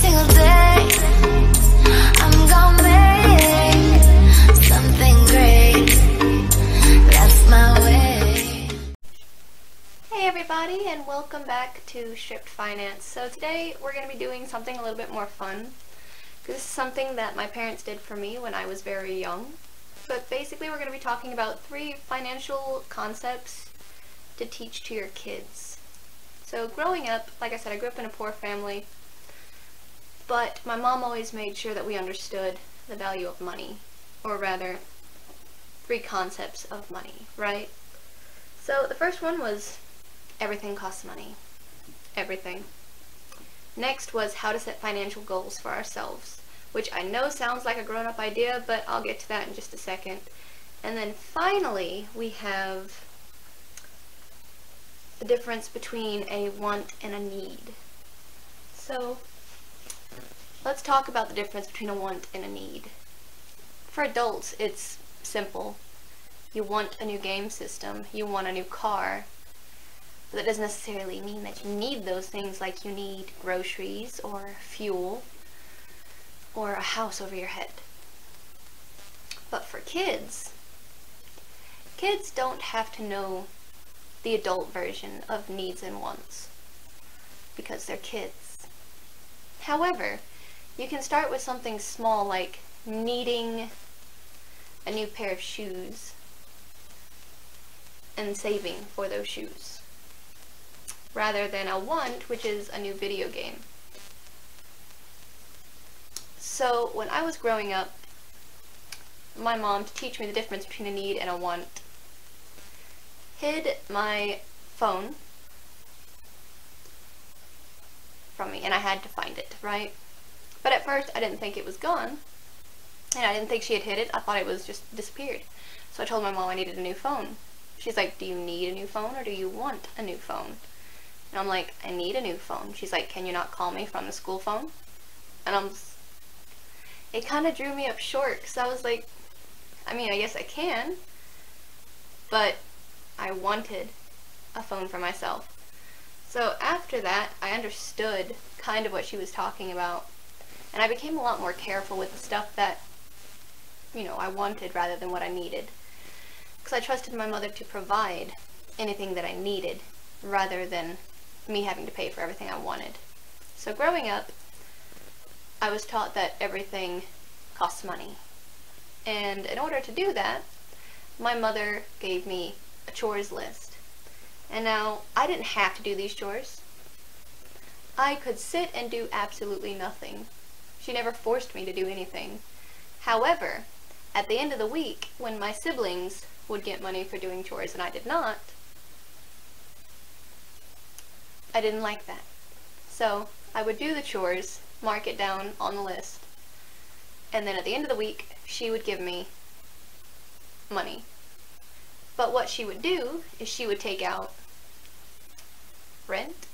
single day I'm gonna make something great. That's my way. Hey everybody, and welcome back to Stripped Finance. So today we're going to be doing something a little bit more fun. This is something that my parents did for me when I was very young. But basically we're going to be talking about 3 financial concepts to teach to your kids. So growing up, like I said, I grew up in a poor family, but my mom always made sure that we understood the value of money, or rather 3 concepts of money, right? So the first one was everything costs money. Everything. Next was how to set financial goals for ourselves, which I know sounds like a grown-up idea, but I'll get to that in just a second. And then finally, we have the difference between a want and a need. So let's talk about the difference between a want and a need. For adults, it's simple. You want a new game system, you want a new car, but that doesn't necessarily mean that you need those things, like you need groceries or fuel or a house over your head. But for kids, kids don't have to know the adult version of needs and wants because they're kids. However, you can start with something small like needing a new pair of shoes and saving for those shoes, rather than a want, which is a new video game. So when I was growing up, my mom, to teach me the difference between a need and a want, hid my phone from me, and I had to find it, right? But at first I didn't think it was gone, and I didn't think she had hid it. I thought it was just disappeared. So I told my mom I needed a new phone. She's like, do you need a new phone or do you want a new phone? And I'm like, I need a new phone. She's like, can you not call me from the school phone? And it kind of drew me up short, because I was like, I mean, I guess I can, but I wanted a phone for myself. So after that, I understood kind of what she was talking about, and I became a lot more careful with the stuff that, you know, I wanted rather than what I needed. Because I trusted my mother to provide anything that I needed, rather than me having to pay for everything I wanted. So growing up, I was taught that everything costs money. And in order to do that, my mother gave me a chores list. And now, I didn't have to do these chores. I could sit and do absolutely nothing. She never forced me to do anything. However, at the end of the week, when my siblings would get money for doing chores and I did not, I didn't like that. So I would do the chores, mark it down on the list, and then at the end of the week she would give me money. But what she would do is she would take out rent,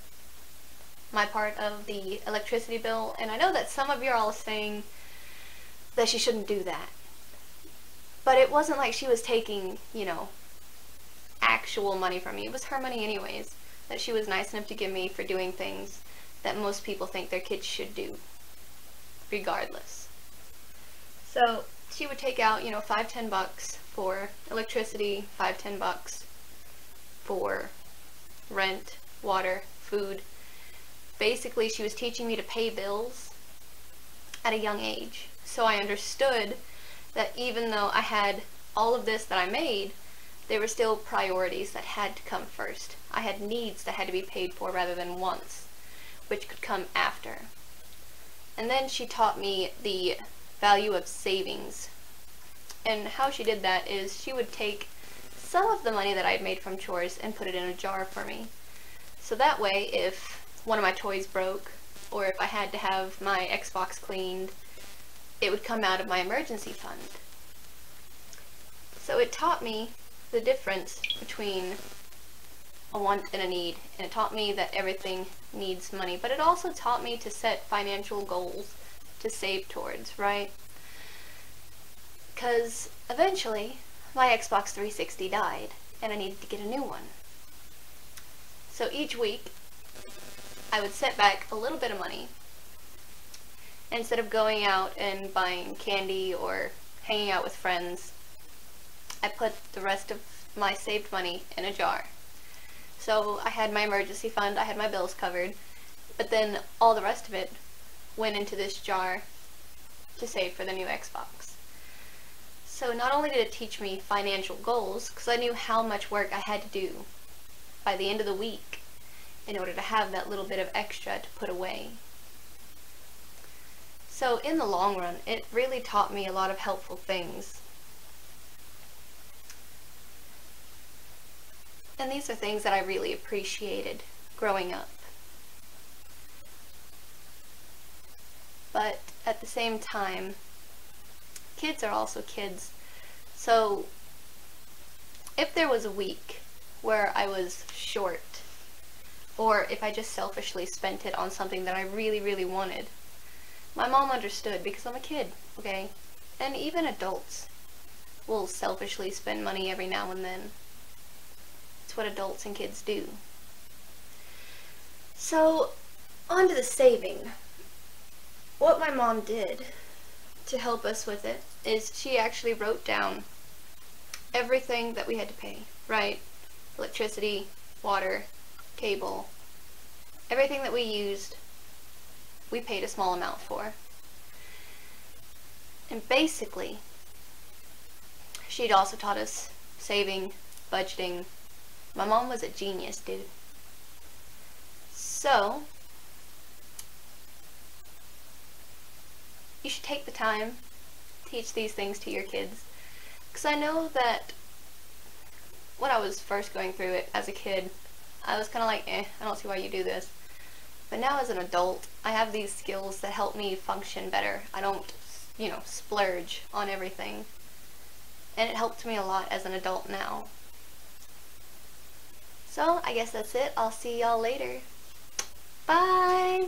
my part of the electricity bill, and I know that some of you are all saying that she shouldn't do that. But it wasn't like she was taking, you know, actual money from me. It was her money anyways, that she was nice enough to give me for doing things that most people think their kids should do, regardless. So she would take out, you know, $5-10 for electricity, $5-10 for rent, water, food. Basically, she was teaching me to pay bills at a young age. So I understood that even though I had all of this that I made, there were still priorities that had to come first. I had needs that had to be paid for rather than wants, which could come after. And then she taught me the value of savings. And how she did that is she would take some of the money that I'd made from chores and put it in a jar for me. So that way, if one of my toys broke, or if I had to have my Xbox cleaned, it would come out of my emergency fund. So it taught me the difference between a want and a need, and it taught me that everything needs money, but it also taught me to set financial goals to save towards, right? Because eventually my Xbox 360 died and I needed to get a new one. So each week I would set back a little bit of money Instead of going out and buying candy or hanging out with friends, I put the rest of my saved money in a jar. So I had my emergency fund, I had my bills covered, but then all the rest of it went into this jar to save for the new Xbox. So not only did it teach me financial goals, because I knew how much work I had to do by the end of the week in order to have that little bit of extra to put away. So in the long run, it really taught me a lot of helpful things. And these are things that I really appreciated growing up. But at the same time, kids are also kids. So if there was a week where I was short, or if I just selfishly spent it on something that I really, really wanted, my mom understood because I'm a kid, okay? And even adults will selfishly spend money every now and then. It's what adults and kids do. So, on to the saving. What my mom did to help us with it is she actually wrote down everything that we had to pay, right? Electricity, water, cable, everything that we used, we paid a small amount for. And basically, she'd also taught us saving, budgeting. My mom was a genius, dude. So, you should take the time to teach these things to your kids. Because I know that when I was first going through it as a kid, I was kind of like, I don't see why you do this. But now as an adult, I have these skills that help me function better. I don't, splurge on everything. And it helped me a lot as an adult now. So, I guess that's it. I'll see y'all later. Bye!